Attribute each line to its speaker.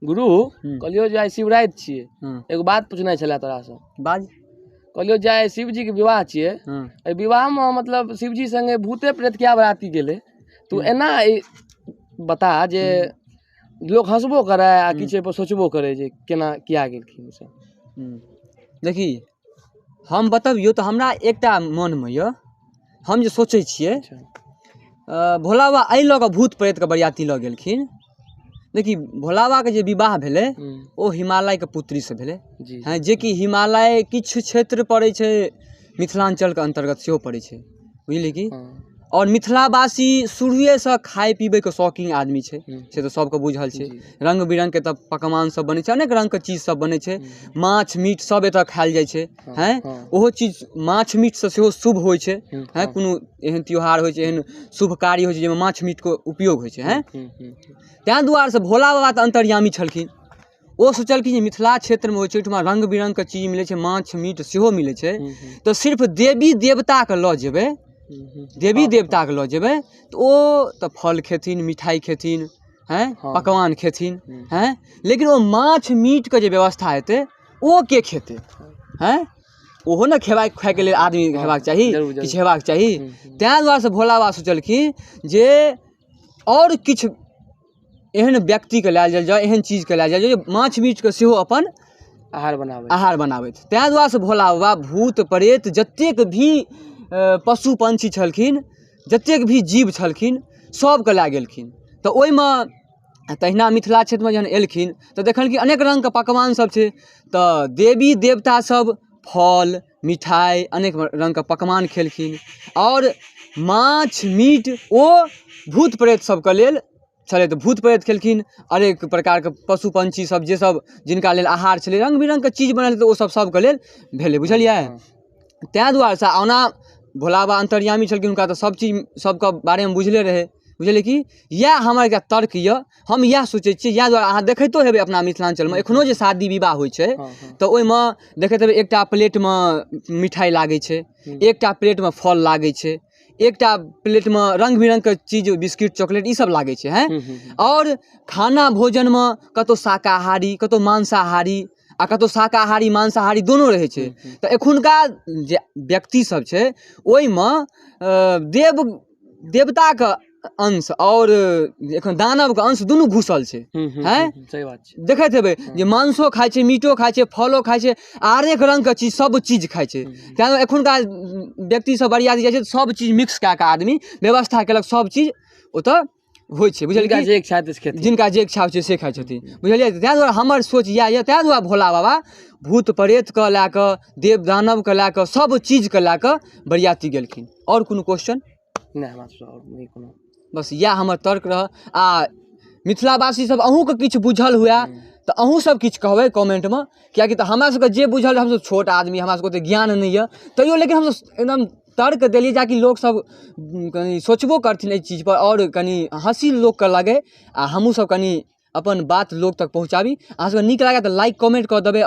Speaker 1: गुरु कहलियो जे आइ शिवराति छियै, एगो बात पूछना छलै तोरा से।
Speaker 2: बाज।
Speaker 1: कहलियो जे आइ शिवजी के विवाह छियै, एहि विवाह में मतलब शिवजी संगे भूते प्रेत क्या बराती गेलै, तू एना बता जे लोग हंसबो करे आ किछ पर सोचबो करे जे केना किया गेलखिन से।
Speaker 2: देखी हम बतबियो तो हमरा एकटा मन में य, हम जे सोचे छियै भोला बाबा एहि लऽ कऽ भूत प्रेत के बरियाती लऽ गेलखिन। देखी भोला बाबा के जे विवाह भेलै ओ हिमालय के पुत्री से भेलै, हैं जे कि हिमालय किछु क्षेत्र पड़ै छै मिथिलांचल के अंतर्गत सेहो पड़ै छै, बुझलियै की। और मिथिलावासी शुरुए से खाए पीबे के शौकीन आदमी छै, से तो सबके बुझल छै। रंग बिरंग के तब पकवान सब बनै छै, अनेक रंग के चीज सब बनै छै, माछ मीट सब एतऽ खायल जाइ छै, हैं ओहो चीज माछ मीट से सेहो शुभ होइ छै, हैं कोनो एहन त्योहार होइ छै, एहन शुभ कार्य होइ छै जाहिमे माछ मीट के उपयोग होइ छै, हैं तैं दुआरे से भोला बाबा तऽ अंतर्यामी छलखिन। ओ सोचलखिन जे मिथिला क्षेत्र में होइ छै ओहिठमा रंग बिरंग के चीज मिलै छै, माछ मीट सेहो मिलै छै, तऽ सिर्फ देवी देवता के लऽ जेबै, देवी देवता के लऽ जेबै तऽ ओ तऽ फल खेथिन, मिठाई खेथिन, हैं पकवान खेथिन, हैं लेकिन ओ माछ मीट के जे व्यवस्था हेतै ओ के खेतै, हैं ओहो ने खाय के लेल आदमी हेबाक चाही, किछु हेबाक चाही। तैं दुआरे से भोला बाबा सोचलखिन जे और किछु एहन व्यक्ति के लए जायल जाय, एहन चीज के लए जायल जाय जे माछ मीट के सेहो अपन आहार बनाबैत। तैं दुआरे से भोला बाबा भूत प्रेत जतेक भी पशु पंछी छलखिन, जतेक भी जीव छलखिन सबके लए गेलखिन। तऽ ओहिमे तहिना मिथिला क्षेत्रमे जहन एलखिन तऽ देखलखिन अनेक रङ्गके पकवान सब छै, तऽ देवी देवता सब फल मिठाइ अनेक रङ्गके पकवान खेलखिन, और माछ मीट ओ भूत प्रेत सबके लेल छलै। तऽ भूत प्रेत खेलखिन, अनेक प्रकारके पशु पंछी सब जे सब जिनका लेल आहार छलै, रङ्ग बिरङ्गके चीज बनल तऽ ओ सब सबके लेल भेलै, बुझलियै। तैं दुआरे से ओना भोला बाबा अंतर्यामी छलखिन, हुनका तऽ सब चीज सबके बारेमे बुझले रहै, बुझलियै कि। इएह हमर एकटा तर्क यऽ, हम इएह सोचै छियै। इएह दुआरे अहाँ देखैतो हेबै अपना मिथिलांचलमे एखनो जे शादी विवाह होइ छै तऽ ओहिमे देखैत हेबै एकटा प्लेटमे मिठाइ लागै छै, एकटा प्लेटमे फल लागै छै, एकटा प्लेटमे रङ्ग बिरङ्गके चीज बिस्किट चॉकलेट ई सब लागै छै, हैं और खाना भोजनमे कतौ शाकाहारी कतौ मांसाहारी आ कतौ शाकाहारी मांसाहारी दुनू रहै छै। तऽ एखुनका जे व्यक्ति सब छै ओहिमे देवताके अंश और एखन दानवके अंश दुनू घुसल छै, हैं
Speaker 1: सही बात छै।
Speaker 2: देखैत हेबै जे मांसो खाइ छै, मीटो खाइ छै, फलो खाइ छै, आरेक रङ्गके चीज सब चीज खाइ छै। तैं एखुनका व्यक्ति सब बरियाती जाइ छै सब चीज मिक्स कए कऽ आदमी व्यवस्था केलक, सब चीज ओतऽ होइ छै, बुझलियै। जिनका जे इच्छा होइ छै से खाइ छथिन, बुझलियै। तैं दुआरे हमर सोच इएह यऽ, तैं दुआरे भोला बाबा भूत प्रेतके लए कऽ देव दानवके लए कऽ सब चीजके लए कऽ बरियाती गेलखिन। और कोनो क्वेश्चन?
Speaker 1: नहीं कोनो,
Speaker 2: बस इएह हमर तर्क रह। आ मिथिलावासी सब अहूँके किछु बुझल हुए तऽ अहूँ सब किछु कहबै कमेंटमे, किएकि तऽ हमरा सबके जे बुझल हमसब छोट आदमी, हमरा सबके ओतेक ज्ञान नहि यऽ, तैयो लेकिन हमसब एकदम तर्क देलियै ताकि लोक सब कनि सोचबो करथिन एहि चीजपर, और कनि हँसी लोकके लगे आ हमहूँ सब कनि अपन बात लोक तक पहुँचाबी। अहाँ सबके नीक लागै तऽ लाइक कमेंट कऽ देबै।